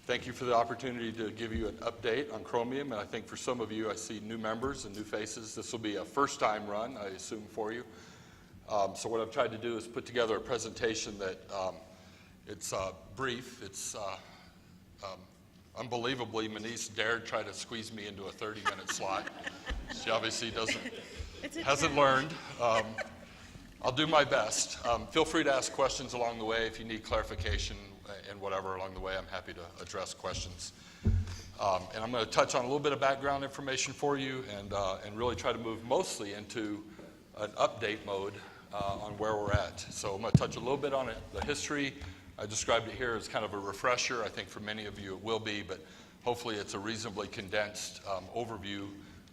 Thank you for the opportunity to give you an update on Chromium, and I think for some of you, I see new members and new faces. This will be a first-time run, I assume, for you. So what I've tried to do is put together a presentation that it's brief. It's unbelievably, Manise dared try to squeeze me into a 30-minute slot. She obviously hasn't learned. I'll do my best. Feel free to ask questions along the way if you need clarification and whatever along the way. I'm happy to address questions. And I'm going to touch on a little bit of background information for you and really try to move mostly into an update mode on where we're at. So I'm going to touch a little bit on the history. I described it here as kind of a refresher. I think for many of you it will be, but hopefully it's a reasonably condensed overview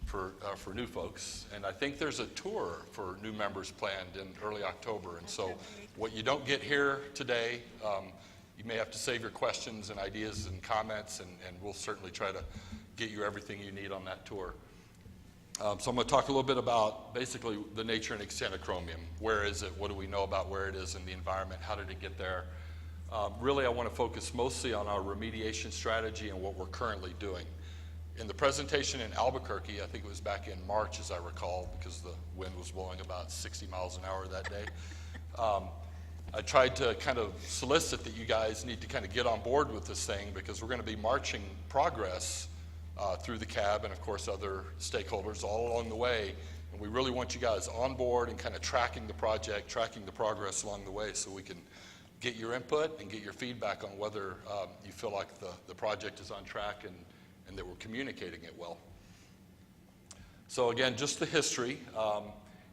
for new folks. And I think there's a tour for new members planned in early October. And so what you don't get here today, you may have to save your questions and ideas and comments, and we'll certainly try to get you everything you need on that tour. So I'm going to talk a little bit about basically the nature and extent of Chromium. Where is it? What do we know about where it is in the environment? How did it get there? Really, I want to focus mostly on our remediation strategy and what we're currently doing. In the presentation in Albuquerque, I think it was back in March, as I recall, because the wind was blowing about 60 miles an hour that day. I tried to kind of solicit that you guys need to kind of get on board with this thing because we're going to be marching progress through the CAB and, of course, other stakeholders all along the way. And we really want you guys on board and kind of tracking the project, tracking the progress along the way so we can get your input and get your feedback on whether you feel like the project is on track and that we're communicating it well. So again, just the history.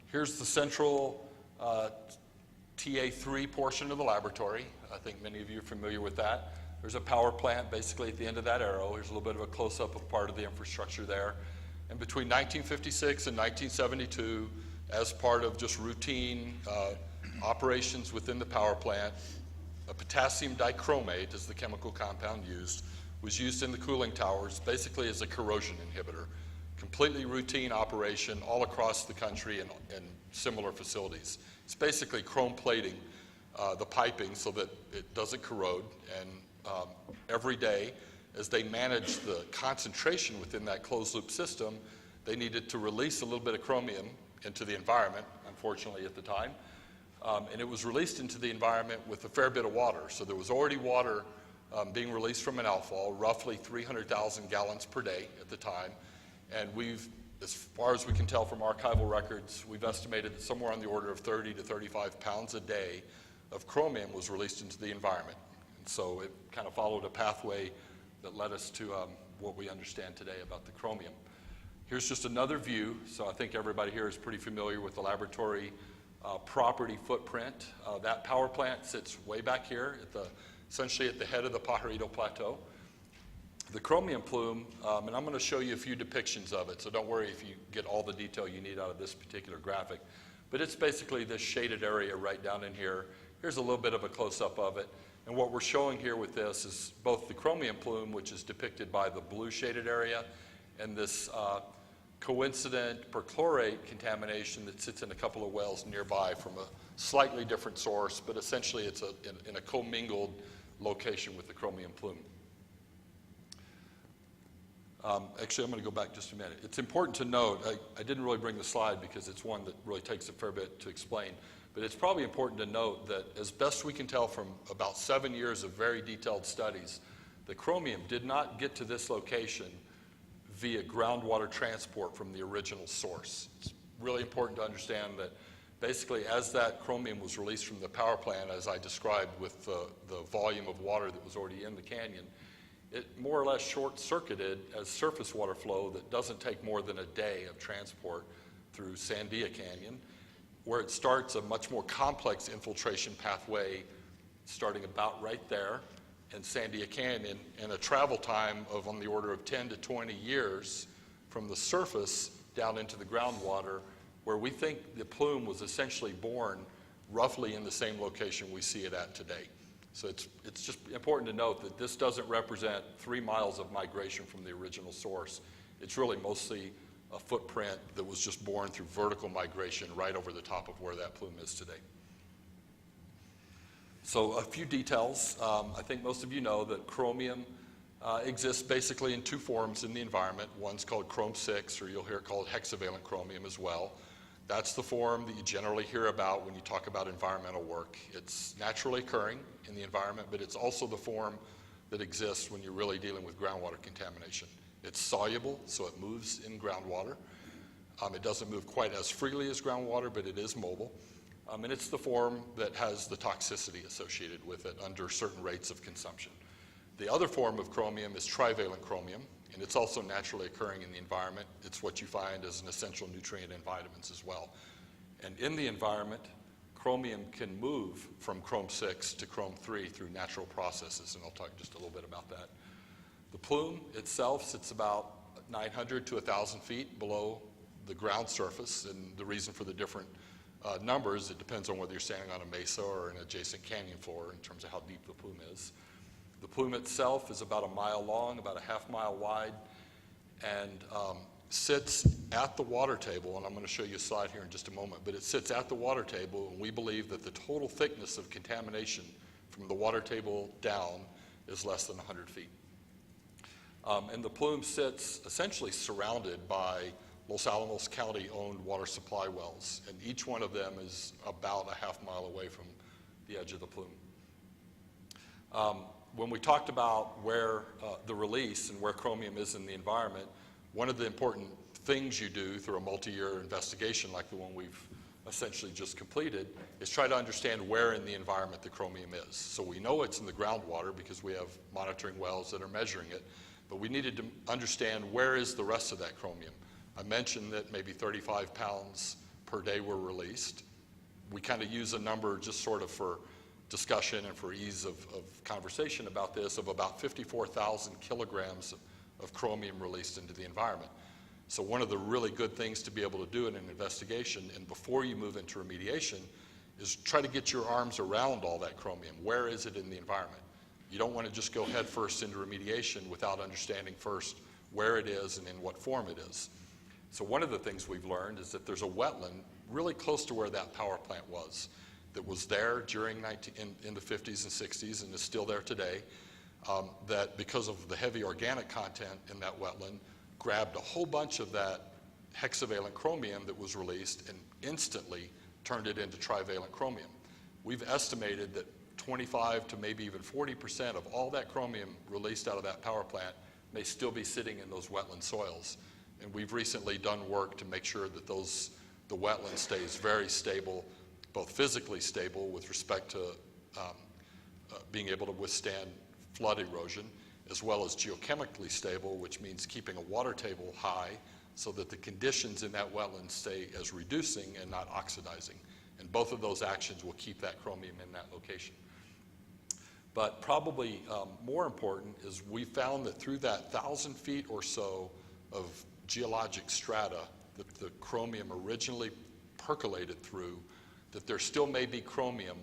Here's the central TA3 portion of the laboratory. I think many of you are familiar with that. There's a power plant basically at the end of that arrow. Here's a little bit of a close-up of part of the infrastructure there. And between 1956 and 1972, as part of just routine operations within the power plant, a potassium dichromate is the chemical compound used, was used in the cooling towers basically as a corrosion inhibitor. Completely routine operation all across the country and similar facilities. It's basically chrome plating the piping so that it doesn't corrode, and every day as they manage the concentration within that closed loop system, they needed to release a little bit of chromium into the environment, unfortunately at the time, and it was released into the environment with a fair bit of water. So there was already water being released from an outfall, roughly 300,000 gallons per day at the time, and we've, as far as we can tell from archival records, we've estimated that somewhere on the order of 30 to 35 pounds a day of chromium was released into the environment. And so it kind of followed a pathway that led us to what we understand today about the chromium. Here's just another view. So I think everybody here is pretty familiar with the laboratory property footprint. That power plant sits way back here, essentially at the head of the Pajarito Plateau. The chromium plume, and I'm going to show you a few depictions of it, so don't worry if you get all the detail you need out of this particular graphic. But it's basically this shaded area right down in here. Here's a little bit of a close-up of it. And what we're showing here with this is both the chromium plume, which is depicted by the blue shaded area, and this coincident perchlorate contamination that sits in a couple of wells nearby from a slightly different source, but essentially it's in a commingled location with the chromium plume. Actually, I'm going to go back just a minute. It's important to note, I didn't really bring the slide because it's one that really takes a fair bit to explain, but it's probably important to note that as best we can tell from about 7 years of very detailed studies, the chromium did not get to this location via groundwater transport from the original source. It's really important to understand that basically as that chromium was released from the power plant, as I described with the volume of water that was already in the canyon, it more or less short-circuited as surface water flow that doesn't take more than a day of transport through Sandia Canyon, where it starts a much more complex infiltration pathway starting about right there in Sandia Canyon, and a travel time of on the order of 10 to 20 years from the surface down into the groundwater, where we think the plume was essentially born roughly in the same location we see it at today. So it's just important to note that this doesn't represent 3 miles of migration from the original source. It's really mostly a footprint that was just born through vertical migration right over the top of where that plume is today. So a few details. I think most of you know that chromium exists basically in two forms in the environment. One's called Chrome 6, or you'll hear it called hexavalent chromium as well. That's the form that you generally hear about when you talk about environmental work. It's naturally occurring in the environment, but it's also the form that exists when you're really dealing with groundwater contamination. It's soluble, so it moves in groundwater. It doesn't move quite as freely as groundwater, but it is mobile. And it's the form that has the toxicity associated with it under certain rates of consumption. The other form of chromium is trivalent chromium, and it's also naturally occurring in the environment. It's what you find as an essential nutrient in vitamins as well. And in the environment, chromium can move from Chrome 6 to Chrome 3 through natural processes, and I'll talk just a little bit about that. The plume itself sits about 900 to 1,000 feet below the ground surface, and the reason for the different numbers, it depends on whether you're standing on a mesa or an adjacent canyon floor in terms of how deep the plume is. The plume itself is about a mile long, about a half mile wide, and sits at the water table, and I'm going to show you a slide here in just a moment, but it sits at the water table, and we believe that the total thickness of contamination from the water table down is less than 100 feet. And the plume sits essentially surrounded by Los Alamos County-owned water supply wells, and each one of them is about a half mile away from the edge of the plume. When we talked about where the release and where chromium is in the environment, one of the important things you do through a multi-year investigation like the one we've essentially just completed is try to understand where in the environment the chromium is. So we know it's in the groundwater because we have monitoring wells that are measuring it, but we needed to understand where is the rest of that chromium. I mentioned that maybe 35 pounds per day were released. We kind of use a number just sort of for discussion and for ease of conversation about this, of about 54,000 kilograms of chromium released into the environment. So one of the really good things to be able to do in an investigation, and before you move into remediation, is try to get your arms around all that chromium. Where is it in the environment? You don't want to just go head first into remediation without understanding first where it is and in what form it is. So one of the things we've learned is that there's a wetland really close to where that power plant was that was there during in the 50s and 60s and is still there today, that because of the heavy organic content in that wetland, grabbed a whole bunch of that hexavalent chromium that was released and instantly turned it into trivalent chromium. We've estimated that 25 to maybe even 40% of all that chromium released out of that power plant may still be sitting in those wetland soils. And we've recently done work to make sure that the wetland stays very stable, both physically stable with respect to being able to withstand flood erosion, as well as geochemically stable, which means keeping a water table high so that the conditions in that wetland stay as reducing and not oxidizing. And both of those actions will keep that chromium in that location. But probably more important is we found that through that 1,000 feet or so of geologic strata that the chromium originally percolated through, that there still may be chromium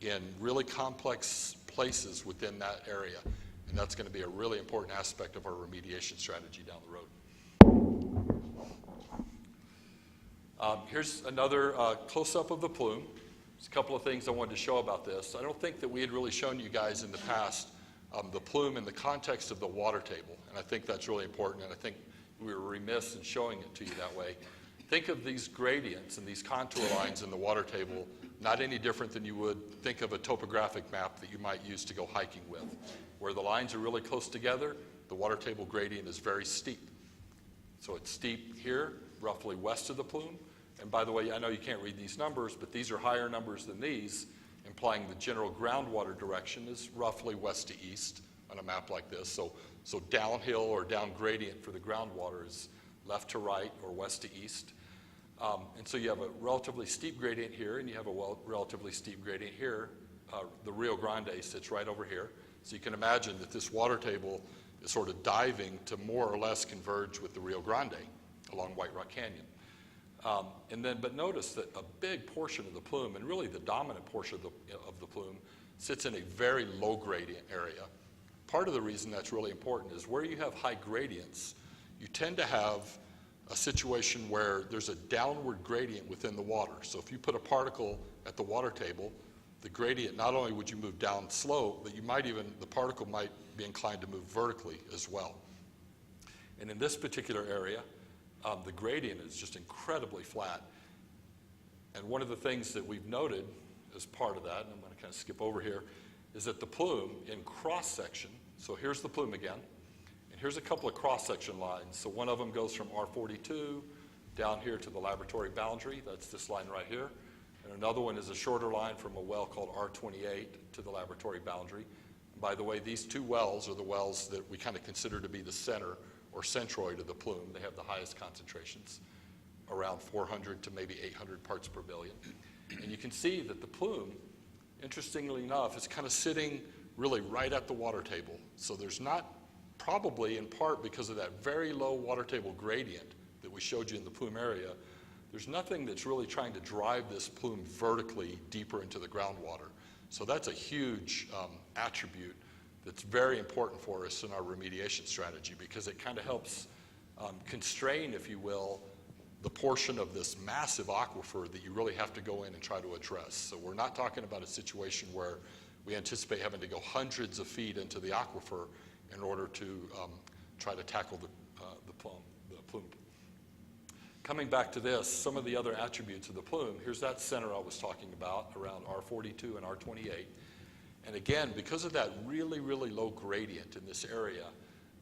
in really complex places within that area. And that's going to be a really important aspect of our remediation strategy down the road. Here's another close-up of the plume. There's a couple of things I wanted to show about this. I don't think that we had really shown you guys in the past the plume in the context of the water table, and I think that's really important, and I think we were remiss in showing it to you that way. Think of these gradients and these contour lines in the water table not any different than you would think of a topographic map that you might use to go hiking with. Where the lines are really close together, the water table gradient is very steep. So it's steep here, roughly west of the plume. And by the way, I know you can't read these numbers, but these are higher numbers than these, implying the general groundwater direction is roughly west to east on a map like this. So downhill or down gradient for the groundwater is left to right or west to east. And so you have a relatively steep gradient here, and you have a relatively steep gradient here. The Rio Grande sits right over here. So you can imagine that this water table is sort of diving to more or less converge with the Rio Grande along White Rock Canyon. But notice that a big portion of the plume, and really the dominant portion of the plume, sits in a very low gradient area. Part of the reason that's really important is where you have high gradients, you tend to have a situation where there's a downward gradient within the water. So if you put a particle at the water table the gradient, not only would you move down slope, but you might even, the particle might be inclined to move vertically as well. And in this particular area, the gradient is just incredibly flat. And one of the things that we've noted as part of that, and I'm going to kind of skip over here, is that the plume in cross-section, so here's the plume again, and here's a couple of cross-section lines. So one of them goes from R42 down here to the laboratory boundary, that's this line right here. And another one is a shorter line from a well called R28 to the laboratory boundary. And by the way, these two wells are the wells that we kind of consider to be the center or centroid of the plume. They have the highest concentrations, around 400 to maybe 800 parts per billion. And you can see that the plume, interestingly enough, is kind of sitting really right at the water table. So there's not, probably in part because of that very low water table gradient that we showed you in the plume area, there's nothing that's really trying to drive this plume vertically deeper into the groundwater. So that's a huge attribute that's very important for us in our remediation strategy, because it kind of helps constrain, if you will, the portion of this massive aquifer that you really have to go in and try to address. So we're not talking about a situation where we anticipate having to go hundreds of feet into the aquifer in order to try to tackle the plume. Coming back to this, some of the other attributes of the plume, here's that center I was talking about around R42 and R28. And again, because of that really, really low gradient in this area,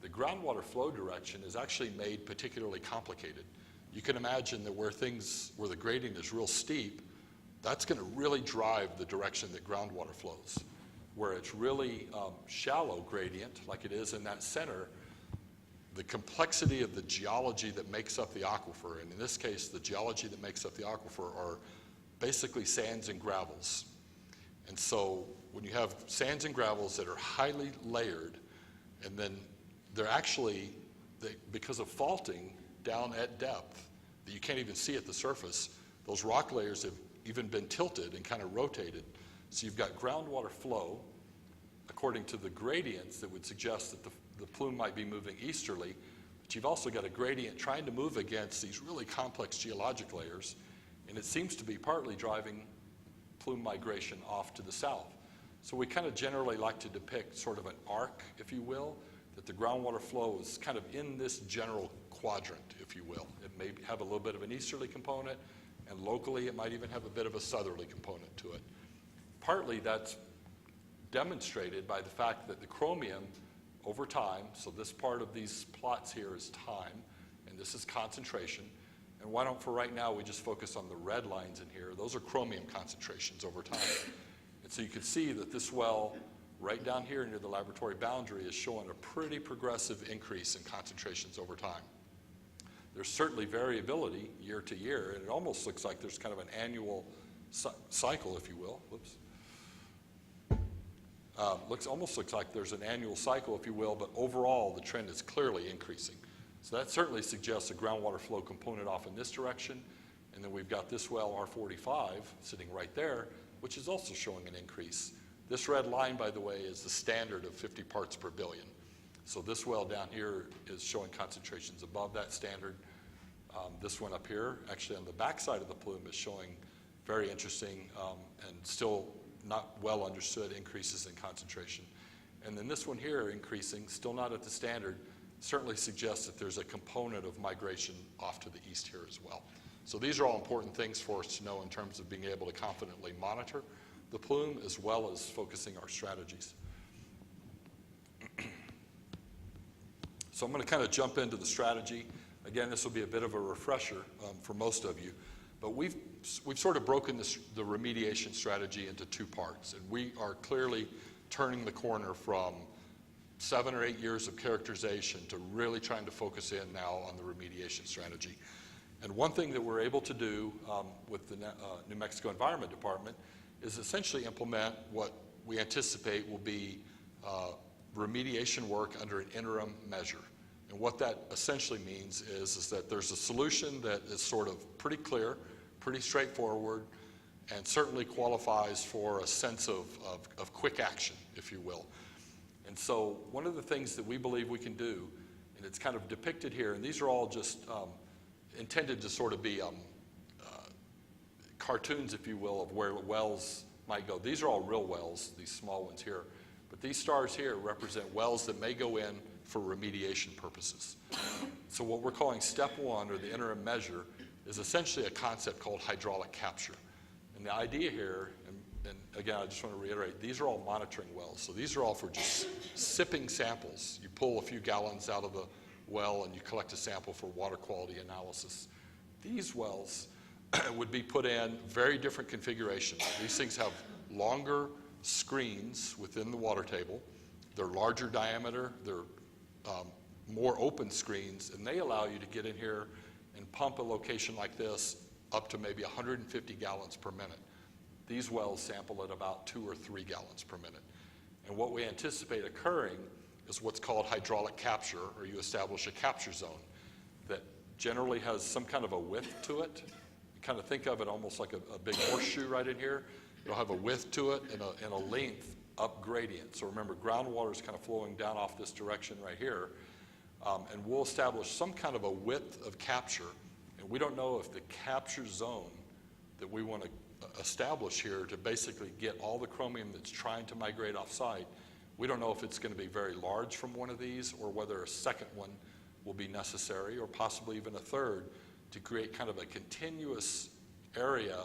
the groundwater flow direction is actually made particularly complicated. You can imagine that where the gradient is real steep, that's going to really drive the direction that groundwater flows. Where it's really shallow gradient, like it is in that center, the complexity of the geology that makes up the aquifer, and in this case, the geology that makes up the aquifer are basically sands and gravels. And so when you have sands and gravels that are highly layered, and then they're actually, because of faulting down at depth that you can't even see at the surface, those rock layers have even been tilted and kind of rotated. So you've got groundwater flow according to the gradients that would suggest that the plume might be moving easterly, but you've also got a gradient trying to move against these really complex geologic layers, and it seems to be partly driving plume migration off to the south. So we kind of generally like to depict sort of an arc, if you will, that the groundwater flow is kind of in this general quadrant, if you will. It may have a little bit of an easterly component, and locally it might even have a bit of a southerly component to it. Partly that's demonstrated by the fact that the chromium over time, so this part of these plots here is time, and this is concentration. And why don't, for right now, we just focus on the red lines in here. Those are chromium concentrations over time. And so you can see that this well right down here near the laboratory boundary is showing a pretty progressive increase in concentrations over time. There's certainly variability year to year, and it almost looks like there's kind of an annual cycle, if you will. Whoops. Almost looks like there's an annual cycle, if you will, but overall the trend is clearly increasing. So that certainly suggests a groundwater flow component off in this direction, and then we've got this well, R45, sitting right there, which is also showing an increase. This red line, by the way, is the standard of 50 parts per billion. So this well down here is showing concentrations above that standard. This one up here, actually on the back side of the plume, is showing very interesting and still not well understood increases in concentration. And then this one here increasing, still not at the standard, certainly suggests that there's a component of migration off to the east here as well. So these are all important things for us to know in terms of being able to confidently monitor the plume as well as focusing our strategies. So I'm going to kind of jump into the strategy. Again, this will be a bit of a refresher for most of you, but we've sort of broken the remediation strategy into two parts, and we are clearly turning the corner from 7 or 8 years of characterization to really trying to focus in now on the remediation strategy. And one thing that we're able to do with the New Mexico Environment Department is essentially implement what we anticipate will be remediation work under an interim measure. And what that essentially means is that there's a solution that is sort of pretty clear, pretty straightforward, and certainly qualifies for a sense of quick action, if you will. And so one of the things that we believe we can do, and it's kind of depicted here, and these are all just cartoons, if you will, of where wells might go. These are all real wells, these small ones here. But these stars here represent wells that may go in for remediation purposes. So what we're calling step one, or the interim measure, is essentially a concept called hydraulic capture. And the idea here, and again, I just want to reiterate, these are all monitoring wells. So these are all for just sipping samples. You pull a few gallons out of the well and you collect a sample for water quality analysis. These wells would be put in very different configurations. These things have longer screens within the water table. They're larger diameter. They're more open screens, and they allow you to get in here and pump a location like this up to maybe 150 gallons per minute. These wells sample at about 2 or 3 gallons per minute. And what we anticipate occurring is what's called hydraulic capture, or you establish a capture zone that generally has some kind of a width to it. You kind of think of it almost like a big horseshoe right in here. It'll have a width to it and a length up gradient. So remember, groundwater is kind of flowing down off this direction right here. And we'll establish some kind of a width of capture. And we don't know if the capture zone that we want to establish here to basically get all the chromium that's trying to migrate off-site, we don't know if it's going to be very large from one of these, or whether a second one will be necessary, or possibly even a third, to create kind of a continuous area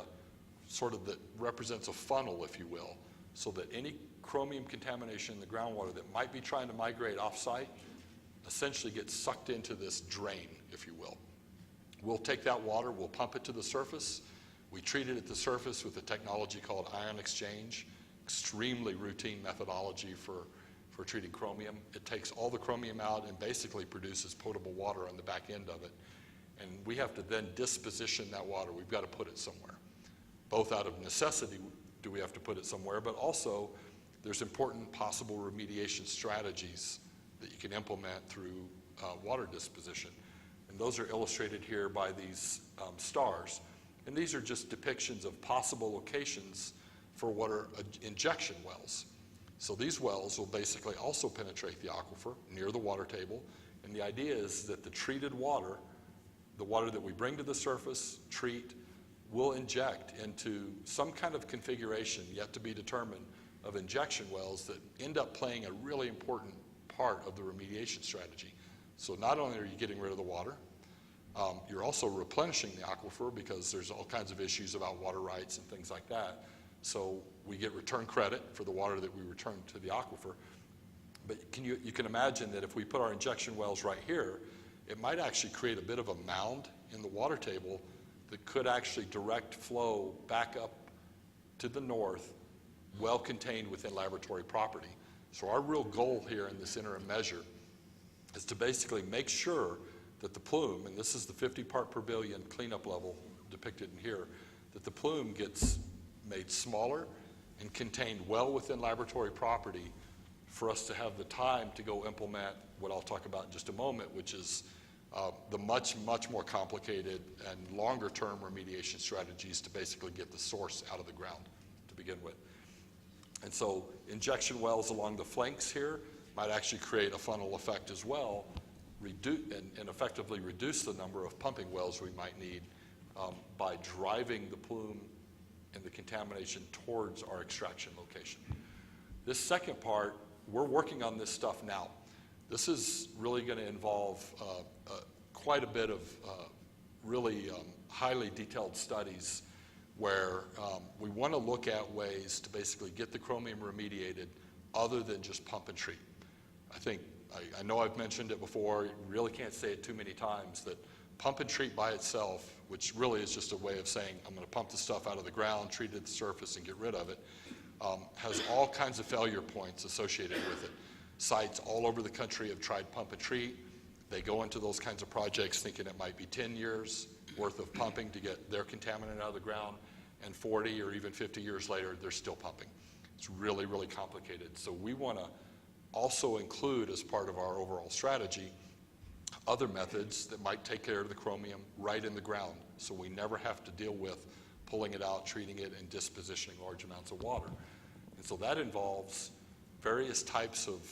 sort of that represents a funnel, if you will, so that any chromium contamination in the groundwater that might be trying to migrate off-site essentially gets sucked into this drain, if you will. We'll take that water, we'll pump it to the surface. We treat it at the surface with a technology called ion exchange, extremely routine methodology for treating chromium. It takes all the chromium out and basically produces potable water on the back end of it. And we have to then disposition that water. We've got to put it somewhere. Both out of necessity do we have to put it somewhere, but also there's important possible remediation strategies that you can implement through water disposition. And those are illustrated here by these stars. And these are just depictions of possible locations for water injection wells. So these wells will basically also penetrate the aquifer near the water table. And the idea is that the treated water, the water that we bring to the surface, treat, will inject into some kind of configuration yet to be determined of injection wells that end up playing a really important part of the remediation strategy. So not only are you getting rid of the water, you're also replenishing the aquifer, because there's all kinds of issues about water rights and things like that. So we get return credit for the water that we return to the aquifer. But you can imagine that if we put our injection wells right here, it might actually create a bit of a mound in the water table that could actually direct flow back up to the north, well contained within laboratory property. So our real goal here in this interim measure is to basically make sure that the plume, and this is the 50 part per billion cleanup level depicted in here, that the plume gets made smaller and contained well within laboratory property for us to have the time to go implement what I'll talk about in just a moment, which is the much more complicated and longer term remediation strategies to basically get the source out of the ground to begin with. And so injection wells along the flanks here might actually create a funnel effect as well, and effectively reduce the number of pumping wells we might need by driving the plume and the contamination towards our extraction location. This second part, we're working on this stuff now. This is really going to involve quite a bit of really highly detailed studies where we want to look at ways to basically get the chromium remediated other than just pump and treat. I know I've mentioned it before, you really can't say it too many times, that pump and treat by itself, which really is just a way of saying I'm going to pump the stuff out of the ground, treat it at the surface, and get rid of it, has all kinds of failure points associated with it. Sites all over the country have tried pump and treat. They go into those kinds of projects thinking it might be 10 years worth of pumping to get their contaminant out of the ground, and 40 or even 50 years later, they're still pumping. It's really, really complicated. So we want to also include, as part of our overall strategy, other methods that might take care of the chromium right in the ground, so we never have to deal with pulling it out, treating it, and dispositioning large amounts of water. And so that involves various types of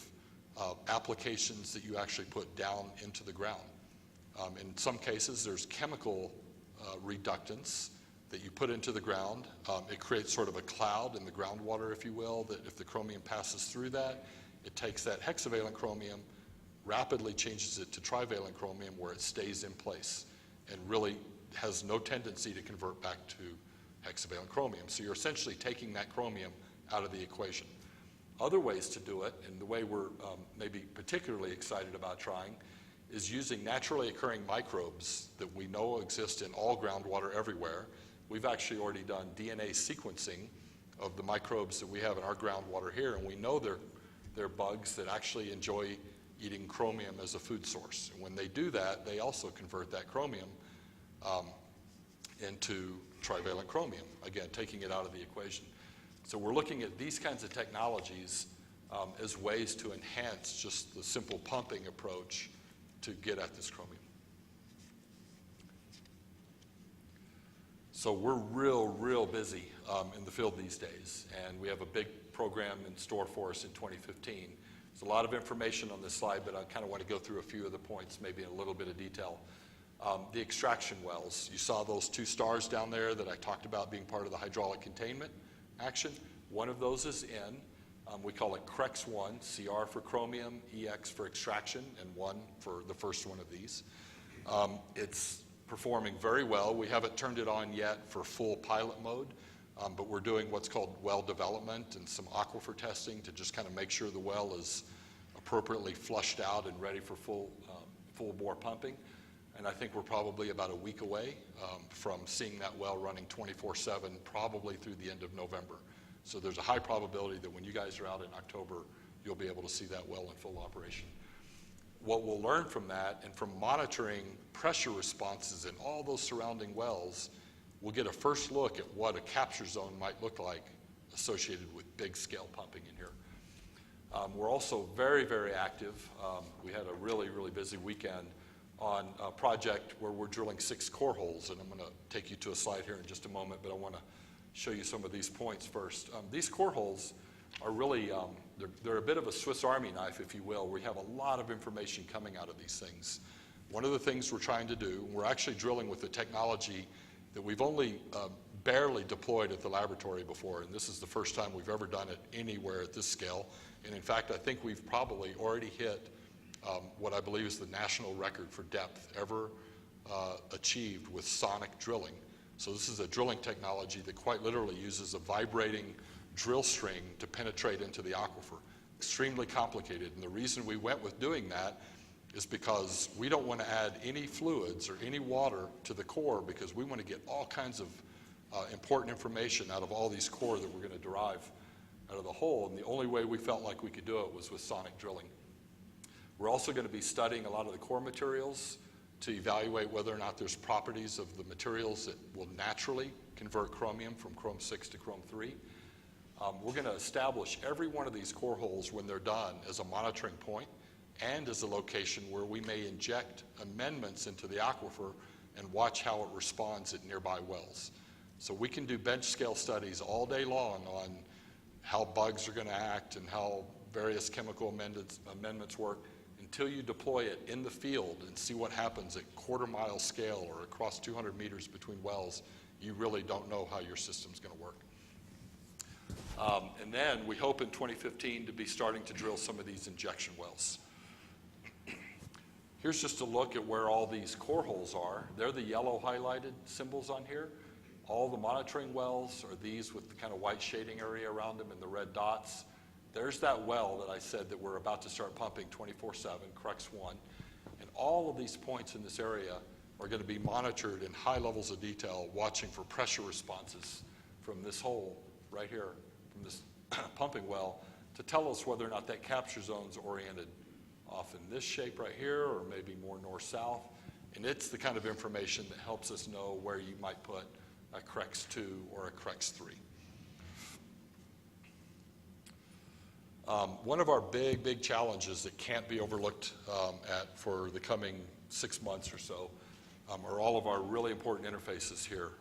applications that you actually put down into the ground. In some cases, there's chemical reductants that you put into the ground. It creates sort of a cloud in the groundwater, if you will, that if the chromium passes through that, it takes that hexavalent chromium, rapidly changes it to trivalent chromium where it stays in place and really has no tendency to convert back to hexavalent chromium. So you're essentially taking that chromium out of the equation. Other ways to do it, and the way we're maybe particularly excited about trying, is using naturally occurring microbes that we know exist in all groundwater everywhere. We've actually already done DNA sequencing of the microbes that we have in our groundwater here, and we know they're bugs that actually enjoy eating chromium as a food source. And when they do that, they also convert that chromium into trivalent chromium, again, taking it out of the equation. So we're looking at these kinds of technologies as ways to enhance just the simple pumping approach to get at this chromium. So we're real busy in the field these days, and we have a big program in store for us in 2015. There's a lot of information on this slide, but I kind of want to go through a few of the points, maybe in a little bit of detail. The extraction wells, you saw those 2 stars down there that I talked about being part of the hydraulic containment action. One of those is in. We call it CREX-1, CR for chromium, EX for extraction, and 1 for the first one of these. It's performing very well. We haven't turned it on yet for full pilot mode, but we're doing what's called well development and some aquifer testing to just kind of make sure the well is appropriately flushed out and ready for full bore pumping. And I think we're probably about a week away from seeing that well running 24/7, probably through the end of November. So there's a high probability that when you guys are out in October, you'll be able to see that well in full operation. What we'll learn from that and from monitoring pressure responses in all those surrounding wells, we'll get a first look at what a capture zone might look like associated with big scale pumping in here. We're also very active. We had a really busy weekend on a project where we're drilling 6 core holes, and I'm going to take you to a slide here in just a moment, but I want to show you some of these points first. These core holes are really, they're a bit of a Swiss Army knife, if you will. We have a lot of information coming out of these things. One of the things we're trying to do, we're actually drilling with the technology that we've only barely deployed at the laboratory before, and this is the first time we've ever done it anywhere at this scale. And in fact, I think we've probably already hit what I believe is the national record for depth ever achieved with sonic drilling. So this is a drilling technology that quite literally uses a vibrating drill string to penetrate into the aquifer. Extremely complicated, and the reason we went with doing that is because we don't want to add any fluids or any water to the core, because we want to get all kinds of important information out of all these core that we're going to derive out of the hole, and the only way we felt like we could do it was with sonic drilling. We're also going to be studying a lot of the core materials to evaluate whether or not there's properties of the materials that will naturally convert chromium from Chrome 6 to Chrome 3. We're going to establish every one of these core holes when they're done as a monitoring point and as a location where we may inject amendments into the aquifer and watch how it responds at nearby wells. So we can do bench scale studies all day long on how bugs are going to act and how various chemical amendments work until you deploy it in the field and see what happens at quarter-mile scale or across 200 meters between wells. You really don't know how your system's going to work. And then we hope in 2015 to be starting to drill some of these injection wells. Here's just a look at where all these core holes are. They're the yellow highlighted symbols on here. All the monitoring wells are these with the kind of white shading area around them and the red dots. There's that well that I said that we're about to start pumping 24/7, CREX-1. And all of these points in this area are going to be monitored in high levels of detail, watching for pressure responses from this hole right here, from this pumping well, to tell us whether or not that capture zone's oriented off in this shape right here or maybe more north-south. And it's the kind of information that helps us know where you might put a CREX-2 or a CREX-3. One of our big challenges that can't be overlooked for the coming 6 months or so are all of our really important interfaces here.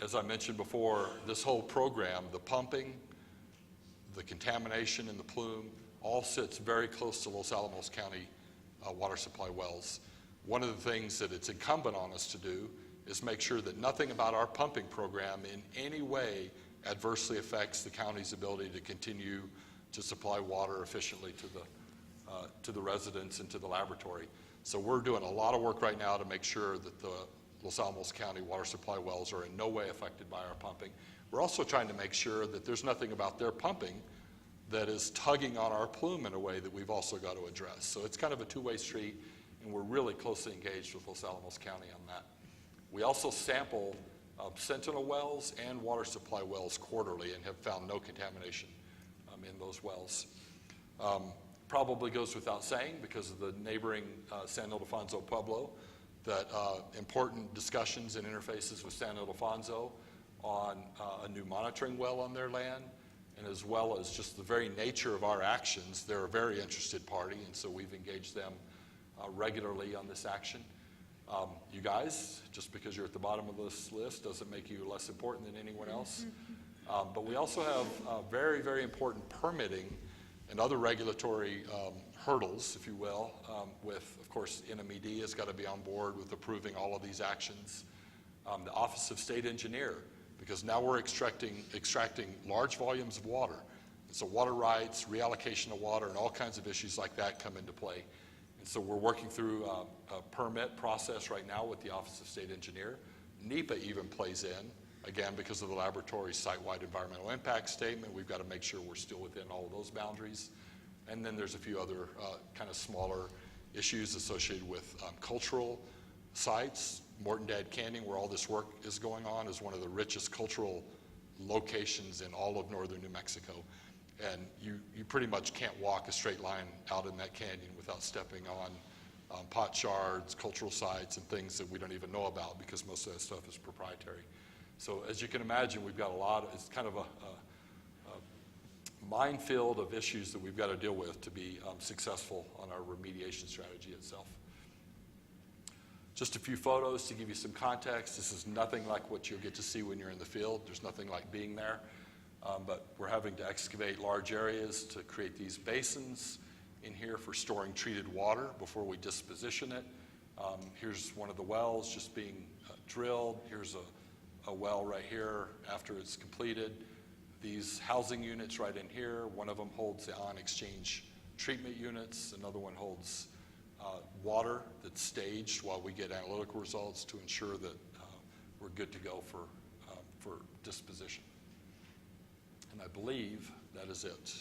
As I mentioned before, this whole program, the pumping, the contamination in the plume, all sits very close to Los Alamos County water supply wells. One of the things that it's incumbent on us to do is make sure that nothing about our pumping program in any way adversely affects the county's ability to continue to supply water efficiently to the residents and to the laboratory. So we're doing a lot of work right now to make sure that the Los Alamos County water supply wells are in no way affected by our pumping. We're also trying to make sure that there's nothing about their pumping that is tugging on our plume in a way that we've also got to address. So it's kind of a two-way street, and we're really closely engaged with Los Alamos County on that. We also sample Sentinel wells and water supply wells quarterly and have found no contamination in those wells. Probably goes without saying, because of the neighboring San Ildefonso Pueblo, that important discussions and interfaces with San Ildefonso on a new monitoring well on their land, and as well as just the very nature of our actions. They're a very interested party, and so we've engaged them regularly on this action. You guys, just because you're at the bottom of this list doesn't make you less important than anyone else. But we also have very, very important permitting and other regulatory hurdles, if you will, with, of course, NMED has got to be on board with approving all of these actions. The Office of State Engineer, because now we're extracting large volumes of water. And so water rights, reallocation of water, and all kinds of issues like that come into play. And so we're working through a permit process right now with the Office of State Engineer. NEPA even plays in, again, because of the laboratory's site-wide environmental impact statement. We've got to make sure we're still within all of those boundaries. And then there's a few other kind of smaller issues associated with cultural sites. Mortandad Canyon, where all this work is going on, is one of the richest cultural locations in all of northern New Mexico. And you pretty much can't walk a straight line out in that canyon without stepping on pot shards, cultural sites, and things that we don't even know about, because most of that stuff is proprietary. So as you can imagine, we've got a lot, it's kind of a minefield of issues that we've got to deal with to be successful on our remediation strategy itself. Just a few photos to give you some context. This is nothing like what you'll get to see when you're in the field. There's nothing like being there. But we're having to excavate large areas to create these basins in here for storing treated water before we disposition it. Here's one of the wells just being drilled. Here's a well right here after it's completed. These housing units right in here, one of them holds the ion exchange treatment units. Another one holds water that's staged while we get analytical results to ensure that we're good to go for disposition. And I believe that is it.